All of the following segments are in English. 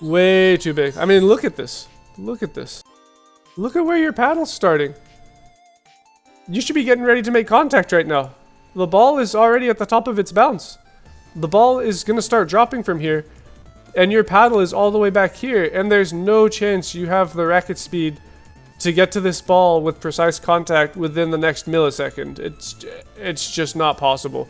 Way too big. I mean, look at this. Look at this. Look at where your paddle's starting. You should be getting ready to make contact right now. The ball is already at the top of its bounce. The ball is going to start dropping from here, and your paddle is all the way back here, and there's no chance you have the racket speed to get to this ball with precise contact within the next millisecond. It's just not possible.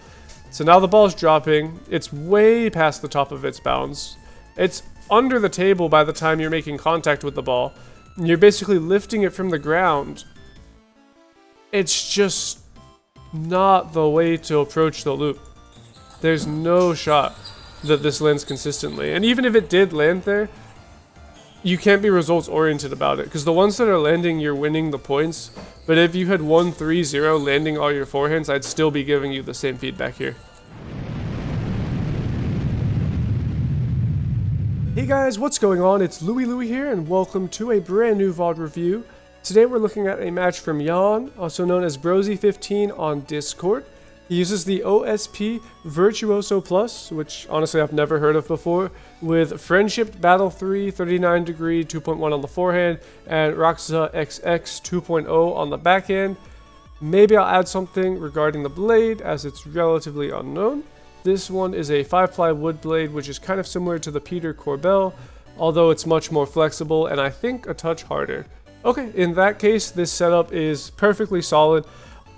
So now the ball's dropping. It's way past the top of its bounce. It's under the table by the time you're making contact with the ball. You're basically lifting it from the ground. It's just not the way to approach the loop. There's no shot that this lands consistently. And even if it did land there, you can't be results oriented about it, because the ones that are landing, you're winning the points. But if you had 1-3-0 landing all your forehands, I'd still be giving you the same feedback here. Hey guys, what's going on? It's Louie here, and welcome to a brand new VOD review. Today we're looking at a match from Jan, also known as Brosy15 on Discord. He uses the OSP Virtuoso Plus, which honestly I've never heard of before, with Friendship Battle 3, 39 degree, 2.1 on the forehand, and Roxa XX 2.0 on the backhand. Maybe I'll add something regarding the blade, as it's relatively unknown. This one is a 5-ply wood blade, which is kind of similar to the Peter Corbel, although it's much more flexible and I think a touch harder. Okay, in that case, this setup is perfectly solid.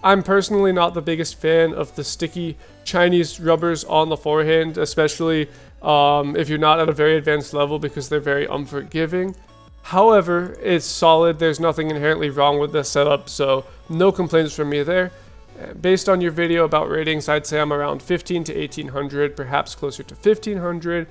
I'm personally not the biggest fan of the sticky Chinese rubbers on the forehand, especially if you're not at a very advanced level, because they're very unforgiving. However, it's solid. There's nothing inherently wrong with this setup, so no complaints from me there. Based on your video about ratings, I'd say I'm around 15 to 1800, perhaps closer to 1500.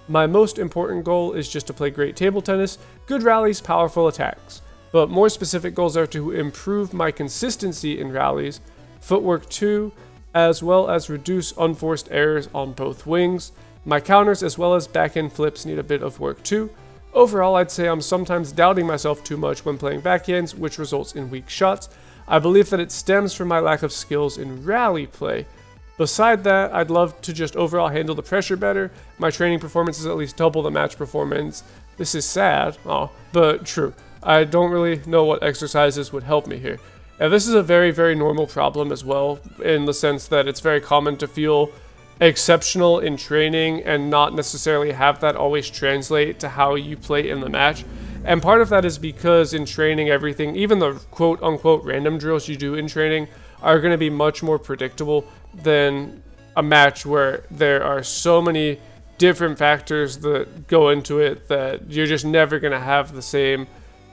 My most important goal is just to play great table tennis, good rallies, powerful attacks. But more specific goals are to improve my consistency in rallies, footwork too, as well as reduce unforced errors on both wings. My counters as well as backhand flips need a bit of work too. Overall, I'd say I'm sometimes doubting myself too much when playing backhands, which results in weak shots. I believe that it stems from my lack of skills in rally play. Beside that, I'd love to just overall handle the pressure better. My training performance is at least double the match performance. This is sad, but true. I don't really know what exercises would help me here. And this is a very, very normal problem as well, in the sense that it's very common to feel exceptional in training and not necessarily have that always translate to how you play in the match. And part of that is because in training, everything, even the quote-unquote random drills you do in training, are going to be much more predictable than a match where there are so many different factors that go into it that you're just never going to have the same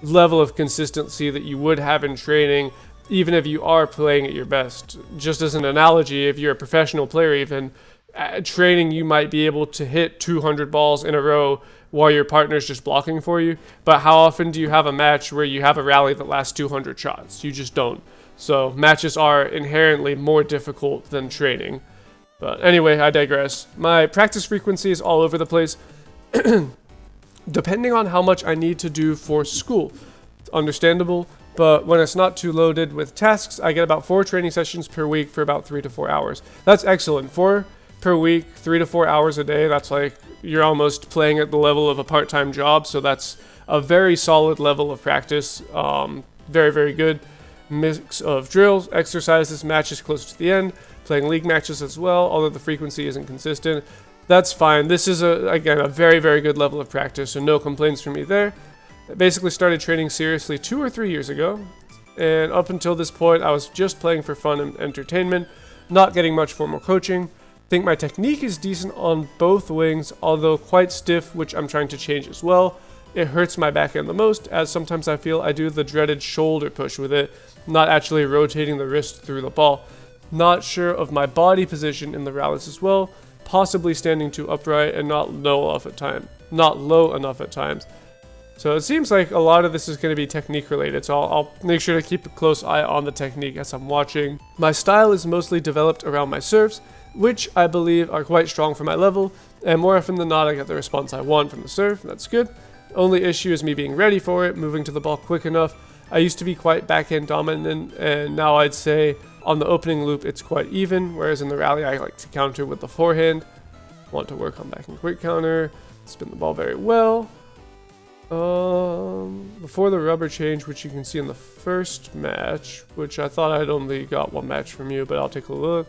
level of consistency that you would have in training, even if you are playing at your best. Just as an analogy, if you're a professional player, even at training, you might be able to hit 200 balls in a row while your partner's just blocking for you. But how often do you have a match where you have a rally that lasts 200 shots? You just don't. So matches are inherently more difficult than training. But anyway, I digress. My practice frequency is all over the place. Depending on how much I need to do for school. It's understandable, but when it's not too loaded with tasks, I get about 4 training sessions per week for about 3 to 4 hours. That's excellent. 4 per week, 3 to 4 hours a day. That's like you're almost playing at the level of a part-time job, so that's a very solid level of practice. Very, very good mix of drills, exercises, matches close to the end, playing league matches as well, although the frequency isn't consistent. That's fine. This is, again, a very, very good level of practice, so no complaints from me there. I basically started training seriously 2 or 3 years ago, and up until this point, I was just playing for fun and entertainment, not getting much formal coaching. I think my technique is decent on both wings, although quite stiff, which I'm trying to change as well. It hurts my backhand the most, as sometimes I feel I do the dreaded shoulder push with it, not actually rotating the wrist through the ball. Not sure of my body position in the rallies as well. Possibly standing too upright and not low enough at times. So it seems like a lot of this is going to be technique related, so I'll make sure to keep a close eye on the technique as I'm watching. My style is mostly developed around my serves, which I believe are quite strong for my level, and more often than not I get the response I want from the serve. That's good. Only issue is me being ready for it, moving to the ball quick enough. I used to be quite backhand dominant, and now I'd say on the opening loop it's quite even, whereas in the rally I like to counter with the forehand. Want to work on backhand quick counter. Spin the ball very well. Before the rubber change, which you can see in the first match, which I thought I'd only got one match from you, but I'll take a look.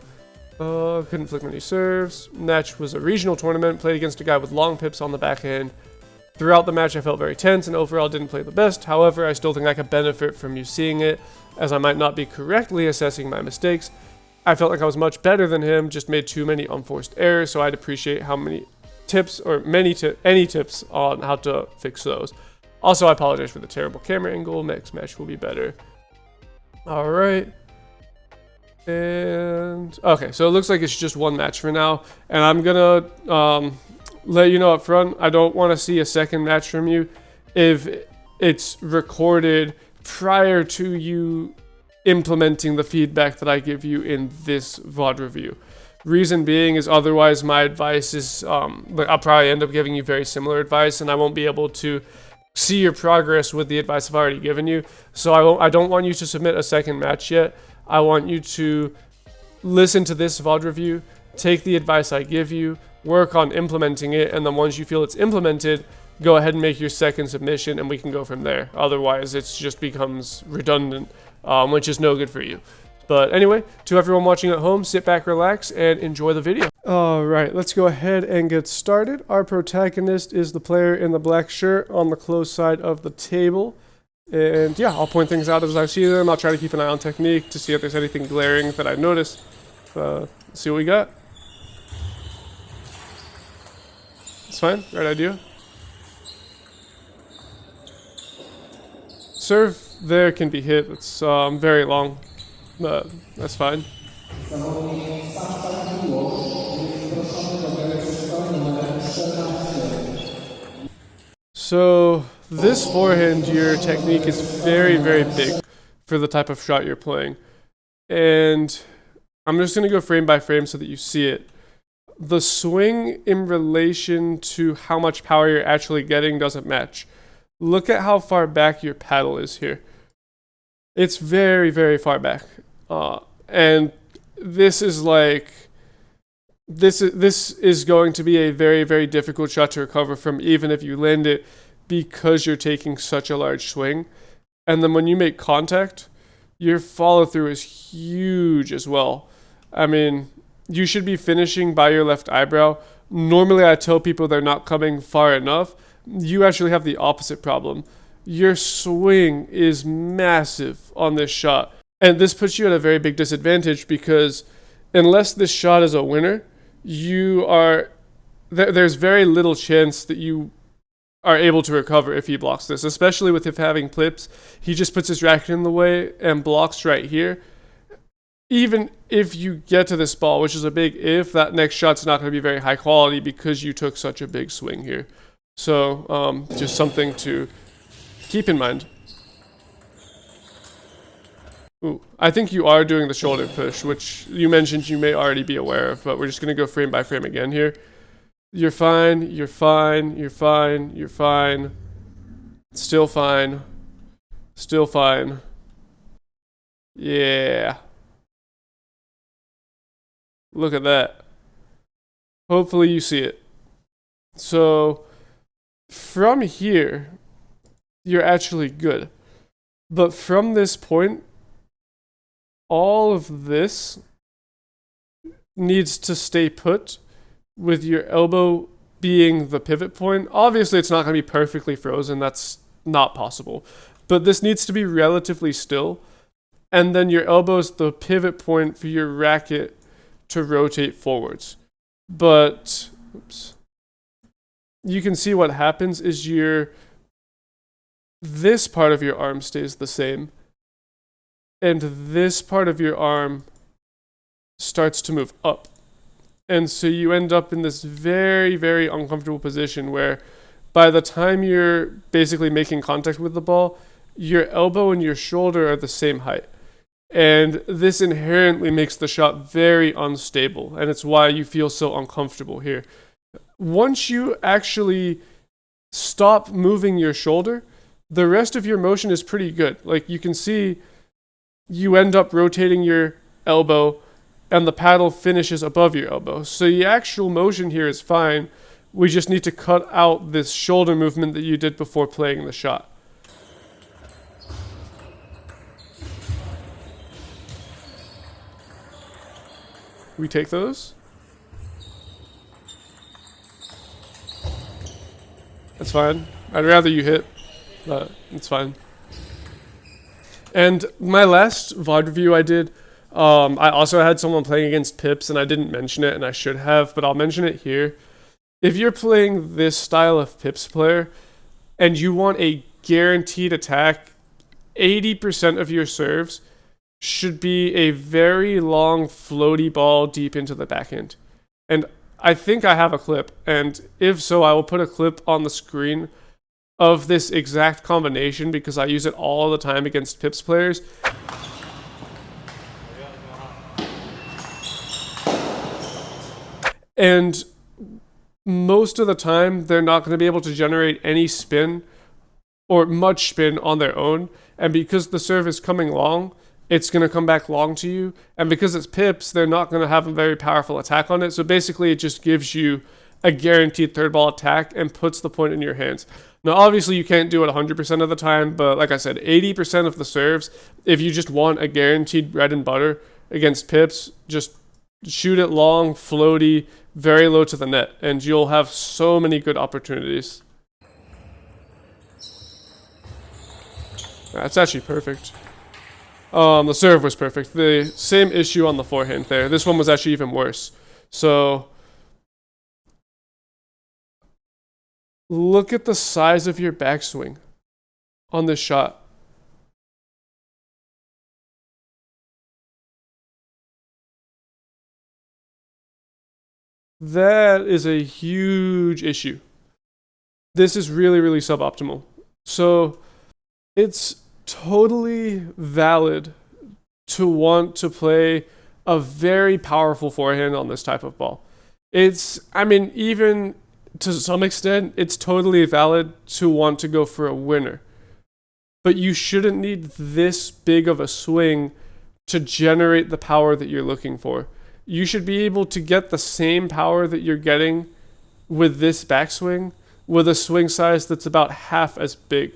Couldn't flick many serves. Match was a regional tournament, played against a guy with long pips on the backhand. Throughout the match, I felt very tense and overall didn't play the best. However, I still think I could benefit from you seeing it, as I might not be correctly assessing my mistakes. I felt like I was much better than him, just made too many unforced errors, so I'd appreciate how many tips or any tips on how to fix those. Also, I apologize for the terrible camera angle. Next match will be better. All right. And okay, so it looks like it's just one match for now, and I'm gonna let you know up front, I don't want to see a second match from you if it's recorded prior to you implementing the feedback that I give you in this VOD review. Reason being is otherwise my advice is, I'll probably end up giving you very similar advice, and I won't be able to see your progress with the advice I've already given you. So I don't want you to submit a second match yet. I want you to listen to this VOD review, take the advice I give you, work on implementing it, and then once you feel it's implemented, go ahead and make your second submission and we can go from there. Otherwise, it just becomes redundant, which is no good for you. But anyway, to everyone watching at home, sit back, relax, and enjoy the video. Alright, let's go ahead and get started. Our protagonist is the player in the black shirt on the close side of the table. And yeah, I'll point things out as I see them. I'll try to keep an eye on technique to see if there's anything glaring that I notice. Let's see what we got. It's fine, right idea. Serve there can be hit, it's very long, but that's fine. So this forehand, your technique is very, very big for the type of shot you're playing. And I'm just going to go frame by frame so that you see it. The swing in relation to how much power you're actually getting doesn't match. Look at how far back your paddle is here. It's very, very far back. And this is like, this is going to be a very, very difficult shot to recover from, even if you land it, because you're taking such a large swing. And then when you make contact, your follow through is huge as well. I mean, you should be finishing by your left eyebrow. Normally I tell people they're not coming far enough. You actually have the opposite problem. Your swing is massive on this shot. And this puts you at a very big disadvantage because unless this shot is a winner, there's very little chance that you are able to recover if he blocks this, especially with him having clips. He just puts his racket in the way and blocks right here. Even if you get to this ball, which is a big if, that next shot's not going to be very high quality because you took such a big swing here. So just something to keep in mind. Ooh, I think you are doing the shoulder push, which you mentioned you may already be aware of, but we're just going to go frame by frame again here. You're fine, you're fine, you're fine, you're fine. Still fine. Still fine. Yeah. Look at that. Hopefully you see it. So from here, you're actually good. But from this point, all of this needs to stay put with your elbow being the pivot point. Obviously, it's not going to be perfectly frozen. That's not possible. But this needs to be relatively still. And then your elbow is the pivot point for your racket to rotate forwards. But oops, you can see what happens is this part of your arm stays the same. And this part of your arm starts to move up. And so you end up in this very, very uncomfortable position where by the time you're basically making contact with the ball, your elbow and your shoulder are the same height. And this inherently makes the shot very unstable. And it's why you feel so uncomfortable here. Once you actually stop moving your shoulder, the rest of your motion is pretty good. Like you can see, you end up rotating your elbow and the paddle finishes above your elbow. So the actual motion here is fine. We just need to cut out this shoulder movement that you did before playing the shot. We take those. That's fine. I'd rather you hit, but it's fine. And my last VOD review I did, I also had someone playing against Pips, and I didn't mention it, and I should have, but I'll mention it here. If you're playing this style of Pips player, and you want a guaranteed attack, 80% of your serves should be a very long floaty ball deep into the backhand. And I think I have a clip, and if so, I will put a clip on the screen of this exact combination because I use it all the time against Pips players. And most of the time, they're not going to be able to generate any spin or much spin on their own. And because the serve is coming long, it's going to come back long to you. And because it's Pips, they're not going to have a very powerful attack on it. So basically, it just gives you a guaranteed third ball attack and puts the point in your hands. Now, obviously, you can't do it 100% of the time, but like I said, 80% of the serves, if you just want a guaranteed bread and butter against Pips, just shoot it long, floaty, very low to the net, and you'll have so many good opportunities. That's actually perfect. The serve was perfect. The same issue on the forehand there. This one was actually even worse. So look at the size of your backswing on this shot. That is a huge issue. This is really, really suboptimal. So it's totally valid to want to play a very powerful forehand on this type of ball. I mean, even to some extent, it's totally valid to want to go for a winner. But you shouldn't need this big of a swing to generate the power that you're looking for. You should be able to get the same power that you're getting with this backswing with a swing size that's about half as big.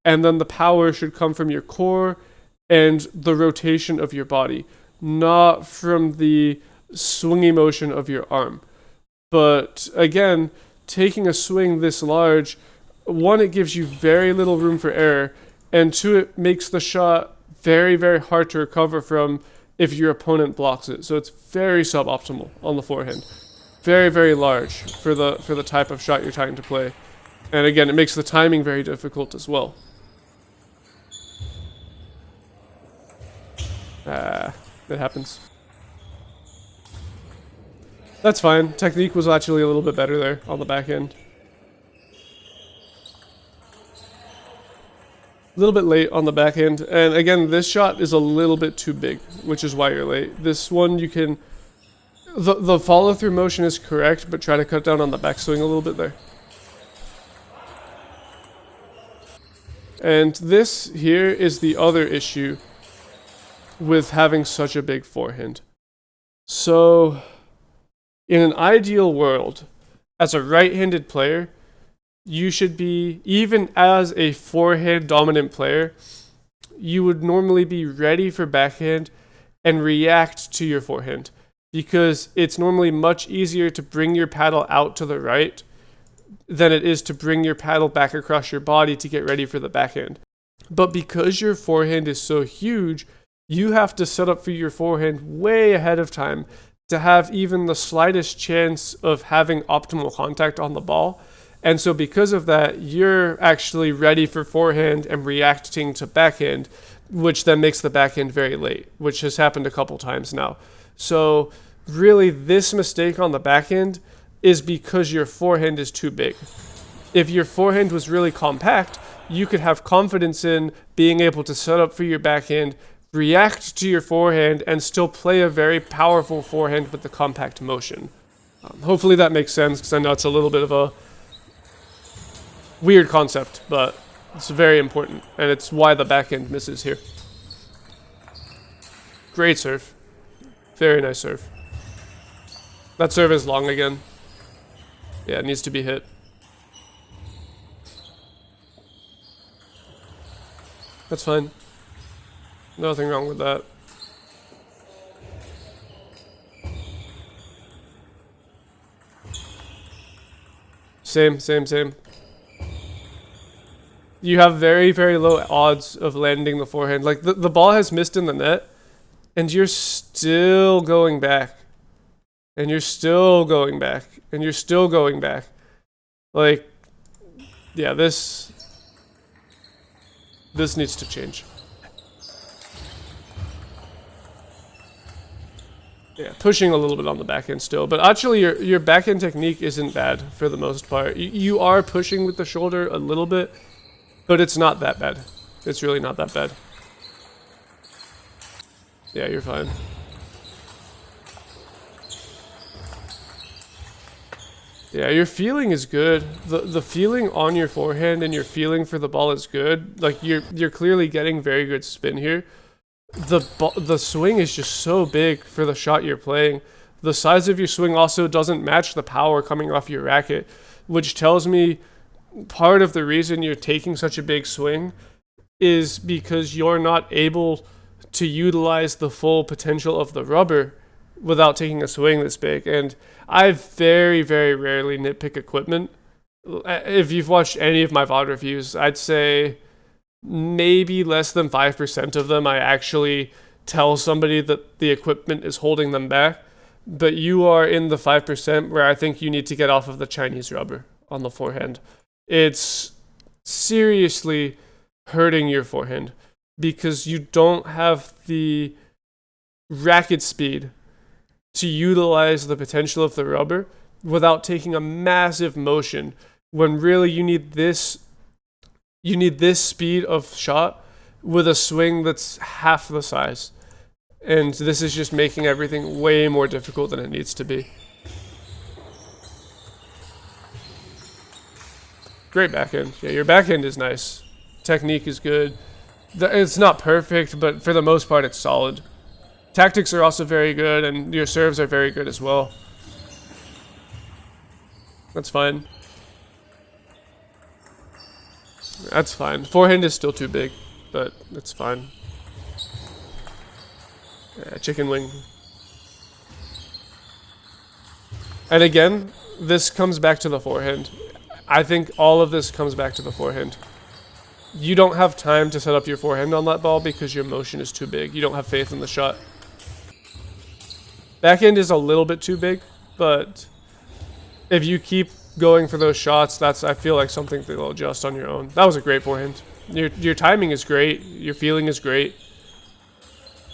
And then the power should come from your core and the rotation of your body, not from the swingy motion of your arm. But again, taking a swing this large, one, it gives you very little room for error, and two, it makes the shot very, very hard to recover from if your opponent blocks it. So it's very suboptimal on the forehand. Very, very large for the type of shot you're trying to play. And again, it makes the timing very difficult as well. It happens. That's fine. Technique was actually a little bit better there on the back end. A little bit late on the back end. And again, this shot is a little bit too big, which is why you're late. This one you can... The follow-through motion is correct, but try to cut down on the backswing a little bit there. And this here is the other issue with having such a big forehand. So, in an ideal world, as a right-handed player, you should be, even as a forehand dominant player, you would normally be ready for backhand and react to your forehand, because it's normally much easier to bring your paddle out to the right than it is to bring your paddle back across your body to get ready for the backhand. But because your forehand is so huge, you have to set up for your forehand way ahead of time to have even the slightest chance of having optimal contact on the ball. And so because of that, you're actually ready for forehand and reacting to backhand, which then makes the backhand very late, which has happened a couple times now. So really, this mistake on the backhand is because your forehand is too big. If your forehand was really compact, you could have confidence in being able to set up for your backhand, react to your forehand, and still play a very powerful forehand with the compact motion. Hopefully that makes sense, because I know it's a little bit of a weird concept, but it's very important, and it's why the backhand misses here. Great serve. Very nice serve. That serve is long again. Yeah, it needs to be hit. That's fine. Nothing wrong with that. Same. You have very, very low odds of landing the forehand. Like, the ball has missed in the net, and you're still going back. And you're still going back. And you're still going back. Like, yeah, this needs to change. Yeah, pushing a little bit on the backhand still. But actually, your backhand technique isn't bad for the most part. You are pushing with the shoulder a little bit, but it's not that bad. It's really not that bad. Yeah, you're fine. Yeah, your feeling is good. The feeling on your forehand and your feeling for the ball is good. Like, you're clearly getting very good spin here. The swing is just so big for the shot you're playing. The size of your swing also doesn't match the power coming off your racket, which tells me part of the reason you're taking such a big swing is because you're not able to utilize the full potential of the rubber without taking a swing this big. And I very, very rarely nitpick equipment. If you've watched any of my VOD reviews, I'd say maybe less than 5% of them I actually tell somebody that the equipment is holding them back. But you are in the 5% where I think you need to get off of the Chinese rubber on the forehand. It's seriously hurting your forehand because you don't have the racket speed to utilize the potential of the rubber without taking a massive motion, when really you need this speed of shot with a swing that's half the size. And this is just making everything way more difficult than it needs to be. Great backhand. Yeah, your backhand is nice. Technique is good. It's not perfect, but for the most part it's solid. Tactics are also very good, and your serves are very good as well. That's fine. That's fine. Forehand is still too big, but it's fine. Yeah, chicken wing. And again, this comes back to the forehand. I think all of this comes back to the forehand. You don't have time to set up your forehand on that ball because your motion is too big. You don't have faith in the shot. Backhand is a little bit too big, but if you keep going for those shots, that's, I feel like, something that will adjust on your own. That was a great forehand. Your timing is great. Your feeling is great.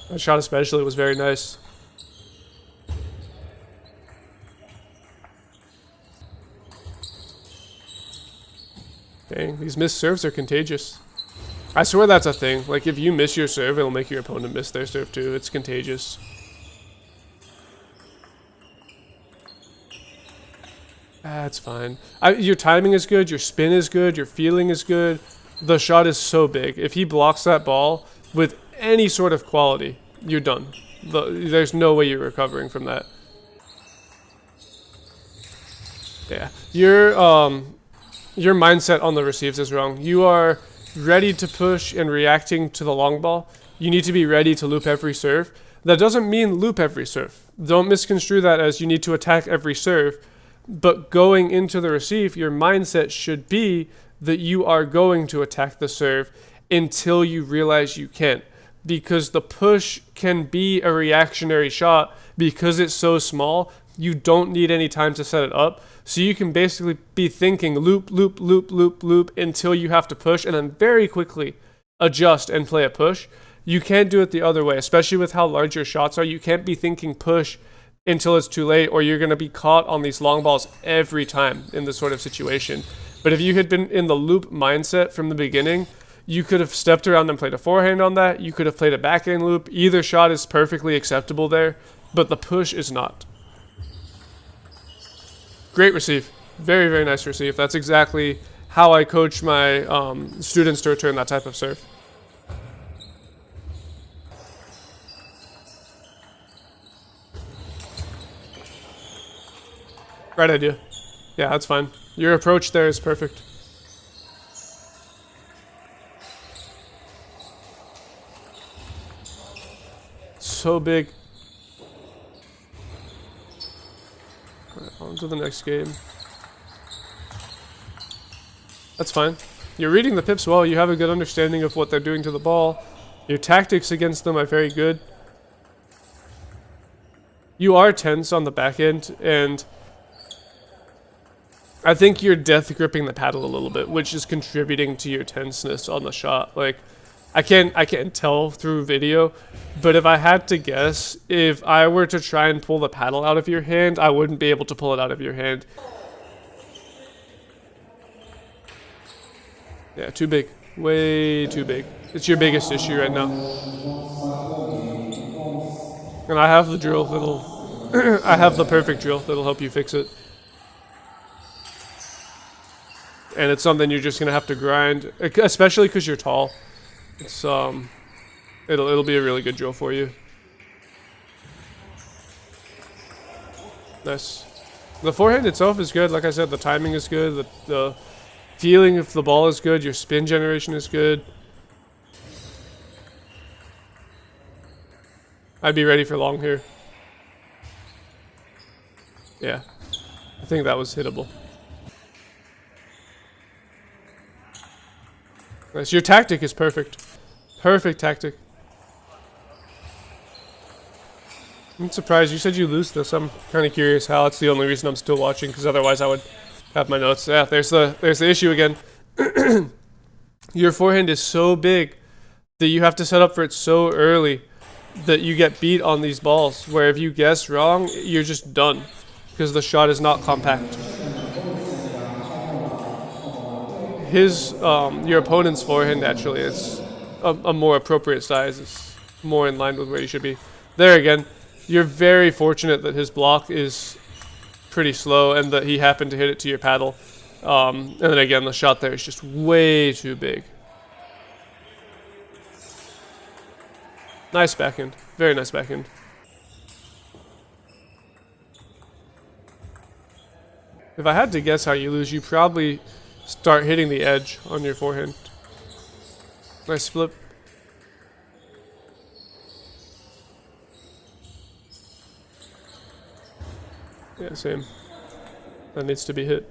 That shot especially was very nice. Dang, these missed serves are contagious. I swear that's a thing. Like, if you miss your serve, it'll make your opponent miss their serve too. It's contagious. That's fine. Your timing is good, your spin is good, your feeling is good. The shot is so big. If he blocks that ball with any sort of quality, you're done. There's no way you're recovering from that. Yeah. Your mindset on the receives is wrong. You are ready to push and reacting to the long ball. You need to be ready to loop every serve. That doesn't mean loop every serve. Don't misconstrue that as you need to attack every serve. But going into the receive, your mindset should be that you are going to attack the serve until you realize you can't. Because the push can be a reactionary shot because it's so small. You don't need any time to set it up. So you can basically be thinking loop, loop, loop, loop, loop until you have to push and then very quickly adjust and play a push. You can't do it the other way, especially with how large your shots are. You can't be thinking push until it's too late, or you're going to be caught on these long balls every time in this sort of situation. But if you had been in the loop mindset from the beginning, you could have stepped around and played a forehand on that. You could have played a backhand loop. Either shot is perfectly acceptable there, but the push is not. Great receive. Very, very nice receive. That's exactly how I coach my students to return that type of serve. Right idea. Yeah, that's fine. Your approach there is perfect. So big. Alright, on to the next game. That's fine. You're reading the pips well. You have a good understanding of what they're doing to the ball. Your tactics against them are very good. You are tense on the back end, and I think you're death gripping the paddle a little bit, which is contributing to your tenseness on the shot. Like, I can't tell through video, but if I had to guess, if I were to try and pull the paddle out of your hand, I wouldn't be able to pull it out of your hand. Yeah, too big. Way too big. It's your biggest issue right now. And I have the drill that'll... I have the perfect drill that'll help you fix it. And it's something you're just gonna have to grind, especially because you're tall. It's it'll be a really good drill for you. Nice. The forehand itself is good. Like I said, the timing is good. The feeling of the ball is good. Your spin generation is good. I'd be ready for long here. Yeah, I think that was hittable. Nice. Your tactic is perfect. Perfect tactic. I'm surprised. You said you lose this. I'm kind of curious how. It's the only reason I'm still watching, because otherwise I would have my notes. Yeah, there's the issue again. Your forehand is so big that you have to set up for it so early that you get beat on these balls, where if you guess wrong, you're just done, because the shot is not compact. Your opponent's forehand actually is a more appropriate size. It's more in line with where you should be. There again, you're very fortunate that his block is pretty slow and that he happened to hit it to your paddle. And then again, the shot there is just way too big. Nice backhand. Very nice backhand. If I had to guess how you lose, you probably start hitting the edge on your forehand. Nice flip. Yeah, same. That needs to be hit.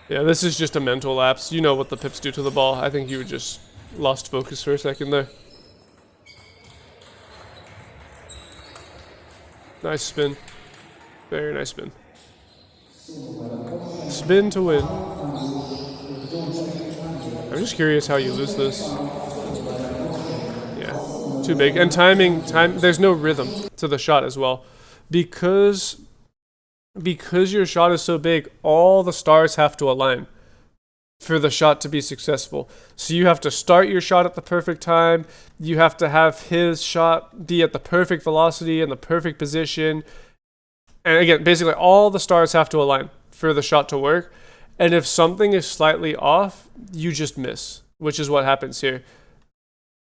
Yeah, this is just a mental lapse. You know what the pips do to the ball. I think you just lost focus for a second there. Nice spin. Very nice spin. Spin to win. I'm just curious how you lose this. Yeah, too big. And there's no rhythm to the shot as well. Because your shot is so big, all the stars have to align for the shot to be successful. So you have to start your shot at the perfect time. You have to have his shot be at the perfect velocity and the perfect position. And again, basically all the stars have to align for the shot to work. And if something is slightly off, you just miss, which is what happens here.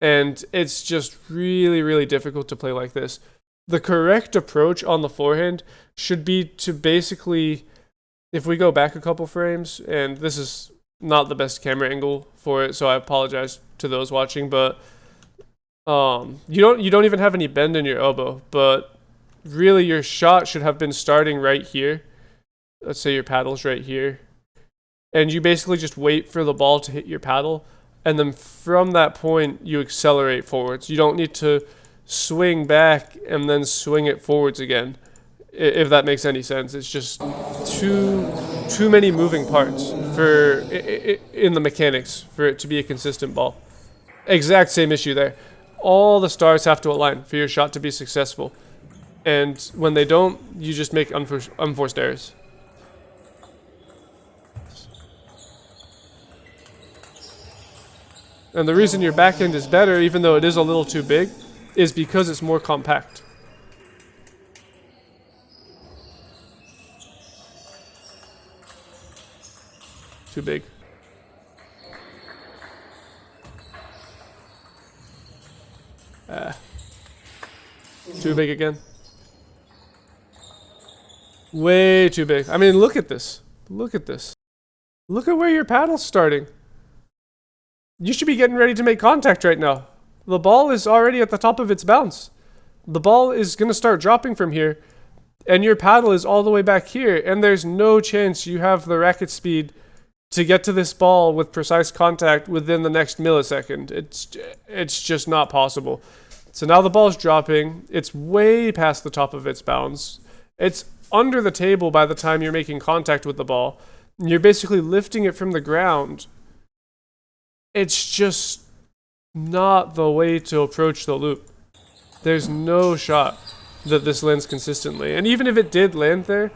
And it's just really, really difficult to play like this. The correct approach on the forehand should be to basically, if we go back a couple frames, and this is not the best camera angle for it, so I apologize to those watching, but you don't even have any bend in your elbow, but really your shot should have been starting right here. Let's say your paddle's right here. And you basically just wait for the ball to hit your paddle, and then from that point you accelerate forwards. You don't need to swing back and then swing it forwards again, if that makes any sense. It's just too many moving parts in the mechanics for it to be a consistent ball. Exact same issue there. All the stars have to align for your shot to be successful, and when they don't, you just make unforced errors. And the reason your backhand is better, even though it is a little too big, is because it's more compact. Too big. Too big again. Way too big. I mean, look at this. Look at this. Look at where your paddle's starting. You should be getting ready to make contact right now. The ball is already at the top of its bounce. The ball is going to start dropping from here, and your paddle is all the way back here, and there's no chance you have the racket speed to get to this ball with precise contact within the next millisecond. It's just not possible. So now the ball's dropping. It's way past the top of its bounce. It's under the table by the time you're making contact with the ball. You're basically lifting it from the ground. It's just not the way to approach the loop. There's no shot that this lands consistently. And even if it did land there,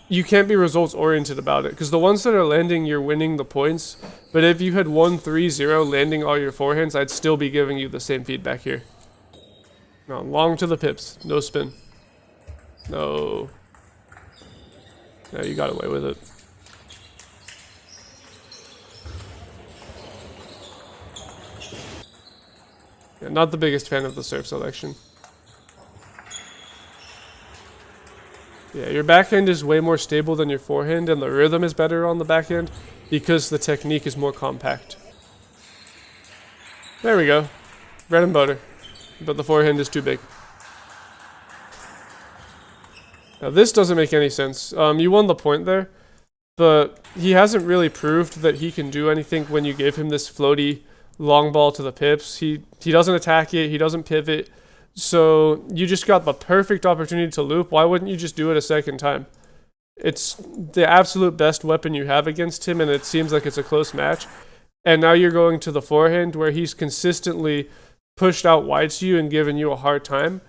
you can't be results oriented about it, because the ones that are landing, you're winning the points. But if you had 1-3-0 landing all your forehands, I'd still be giving you the same feedback here. No, long to the pips, no spin. No. No, you got away with it. Yeah, not the biggest fan of the serve selection. Yeah, your backhand is way more stable than your forehand, and the rhythm is better on the backhand because the technique is more compact. There we go. Bread and butter. But the forehand is too big. Now this doesn't make any sense. You won the point there, but he hasn't really proved that he can do anything when you give him this floaty long ball to the pips. He doesn't attack it, he doesn't pivot. So you just got the perfect opportunity to loop. Why wouldn't you just do it a second time? It's the absolute best weapon you have against him, and it seems like it's a close match. And now you're going to the forehand where he's consistently pushed out wide to you and given you a hard time.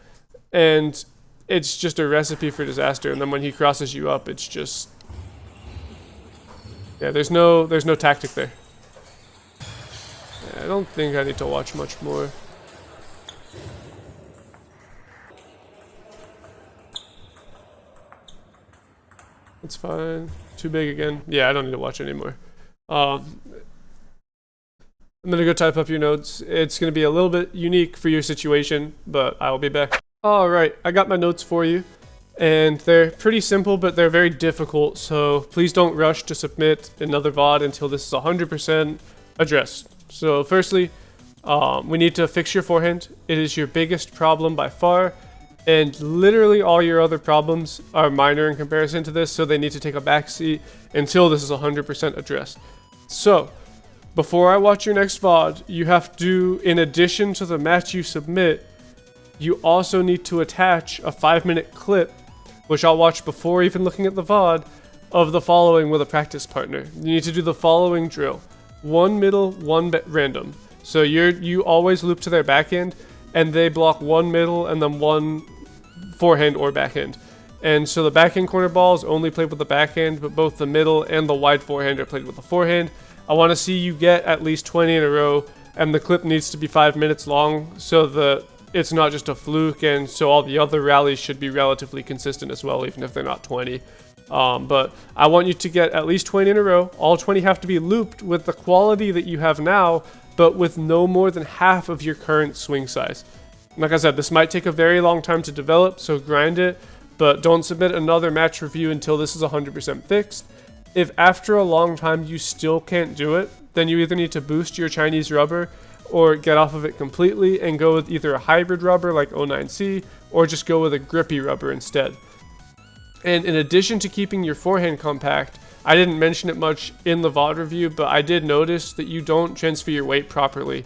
And it's just a recipe for disaster. And then when he crosses you up, it's just... yeah, there's no tactic there. Yeah, I don't think I need to watch much more. It's fine. Too big again. Yeah, I don't need to watch anymore. I'm going to go type up your notes. It's going to be a little bit unique for your situation, but I'll be back. Alright, I got my notes for you. And they're pretty simple, but they're very difficult, so please don't rush to submit another VOD until this is 100% addressed. So firstly, we need to fix your forehand. It is your biggest problem by far. And literally all your other problems are minor in comparison to this, so they need to take a backseat until this is 100% addressed. So, before I watch your next VOD, you have to, in addition to the match you submit, you also need to attach a 5-minute clip, which I'll watch before even looking at the VOD, of the following with a practice partner. You need to do the following drill. 1 middle, 1 random. So you always loop to their backhand, and they block 1 middle and then 1 forehand or backhand. And so the backhand corner ball is only played with the backhand, but both the middle and the wide forehand are played with the forehand. I want to see you get at least 20 in a row, and the clip needs to be 5 minutes long so that it's not just a fluke, and so all the other rallies should be relatively consistent as well, even if they're not 20. But I want you to get at least 20 in a row. All 20 have to be looped with the quality that you have now, but with no more than half of your current swing size. Like I said, this might take a very long time to develop, so grind it, but don't submit another match review until this is 100% fixed. If after a long time you still can't do it, then you either need to boost your Chinese rubber or get off of it completely and go with either a hybrid rubber like 09C or just go with a grippy rubber instead. And in addition to keeping your forehand compact, I didn't mention it much in the VOD review, but I did notice that you don't transfer your weight properly,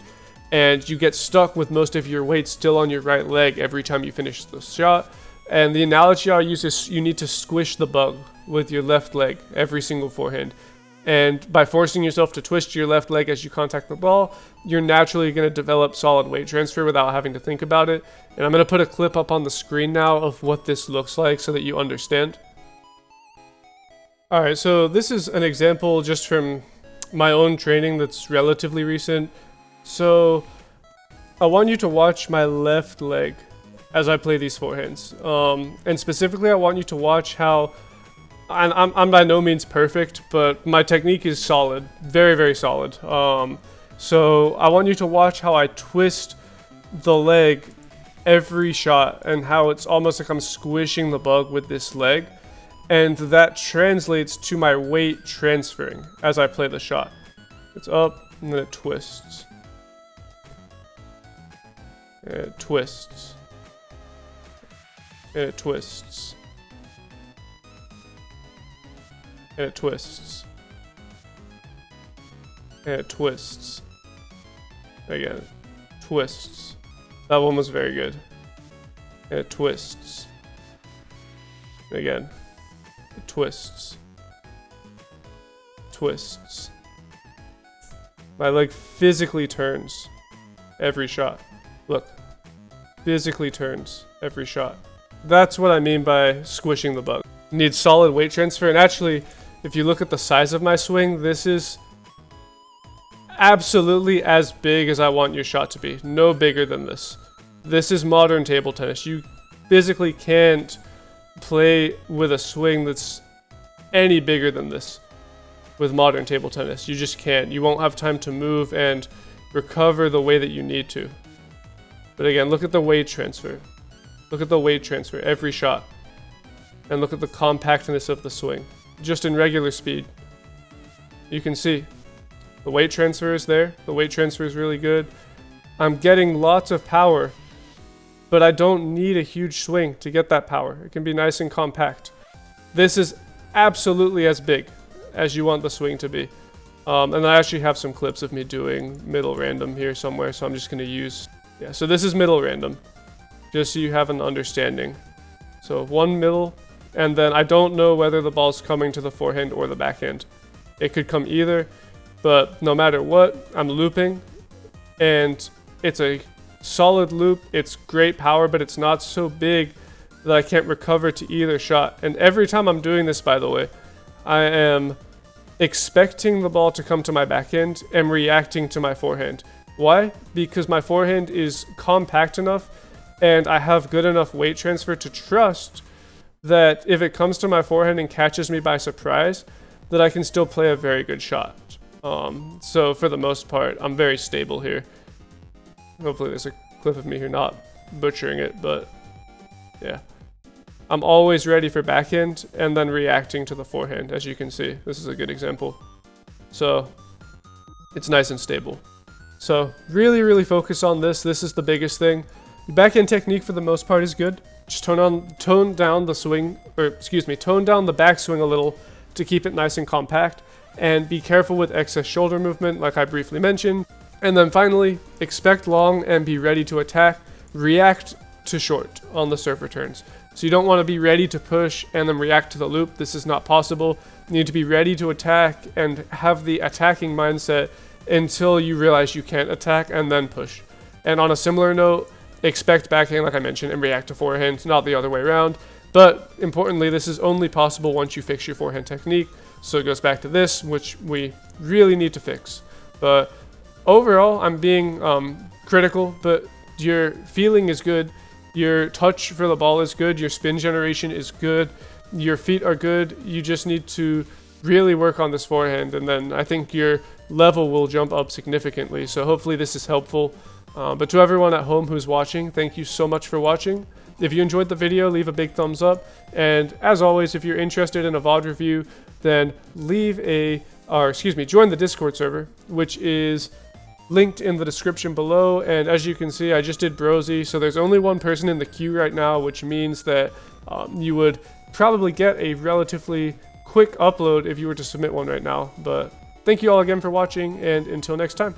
and you get stuck with most of your weight still on your right leg every time you finish the shot. And the analogy I'll use is you need to squish the bug with your left leg every single forehand. And by forcing yourself to twist your left leg as you contact the ball, you're naturally going to develop solid weight transfer without having to think about it. And I'm going to put a clip up on the screen now of what this looks like so that you understand. Alright, so this is an example just from my own training that's relatively recent. So I want you to watch my left leg as I play these forehands. And specifically I want you to watch how, and I'm by no means perfect, but my technique is solid, very, very solid. So I want you to watch how I twist the leg every shot and how it's almost like I'm squishing the bug with this leg. And that translates to my weight transferring as I play the shot. It's up and then it twists. And it twists. And it twists. And it twists. And it twists. Again, twists. That one was very good. And it twists. Again, it twists. Twists. My leg physically turns every shot. Look, physically turns every shot. That's what I mean by squishing the bug. Need solid weight transfer, and actually, if you look at the size of my swing, this is absolutely as big as I want your shot to be. No bigger than this. This is modern table tennis. You physically can't play with a swing that's any bigger than this with modern table tennis. You just can't. You won't have time to move and recover the way that you need to. But again, look at the weight transfer. Look at the weight transfer every shot. And look at the compactness of the swing. Just in regular speed. You can see the weight transfer is there. The weight transfer is really good. I'm getting lots of power, but I don't need a huge swing to get that power. It can be nice and compact. This is absolutely as big as you want the swing to be. And I actually have some clips of me doing middle random here somewhere, so I'm just going to use... Yeah, so this is middle random, just so you have an understanding. So one middle, and then I don't know whether the ball's coming to the forehand or the backhand. It could come either, but no matter what, I'm looping, and it's a solid loop. It's great power, but it's not so big that I can't recover to either shot. And every time I'm doing this, by the way, I am expecting the ball to come to my backhand and reacting to my forehand. Why? Because my forehand is compact enough and I have good enough weight transfer to trust that if it comes to my forehand and catches me by surprise, that I can still play a very good shot. So for the most part, I'm very stable here. Hopefully there's a clip of me here not butchering it, but yeah. I'm always ready for backhand and then reacting to the forehand, as you can see. This is a good example. So it's nice and stable. So really, really focus on this. This is the biggest thing. Your backhand technique for the most part is good. Just tone down the swing, or excuse me, tone down the backswing a little to keep it nice and compact. And be careful with excess shoulder movement, like I briefly mentioned. And then finally, expect long and be ready to attack. React to short on the serve returns. So you don't want to be ready to push and then react to the loop. This is not possible. You need to be ready to attack and have the attacking mindset until you realize you can't attack and then push. And on a similar note, expect backhand like I mentioned and react to forehand, not the other way around. But importantly, this is only possible once you fix your forehand technique. So it goes back to this, which we really need to fix. But overall, I'm being critical, but your feeling is good. Your touch for the ball is good. Your spin generation is good. Your feet are good. You just need to really work on this forehand, and then I think your level will jump up significantly. So hopefully this is helpful. But to everyone at home who's watching, thank you so much for watching. If you enjoyed the video, leave a big thumbs up. And as always, if you're interested in a VOD review, then join the Discord server, which is linked in the description below. And as you can see, I just did Brosy, so there's only one person in the queue right now, which means that you would probably get a relatively quick upload if you were to submit one right now. But thank you all again for watching, and until next time.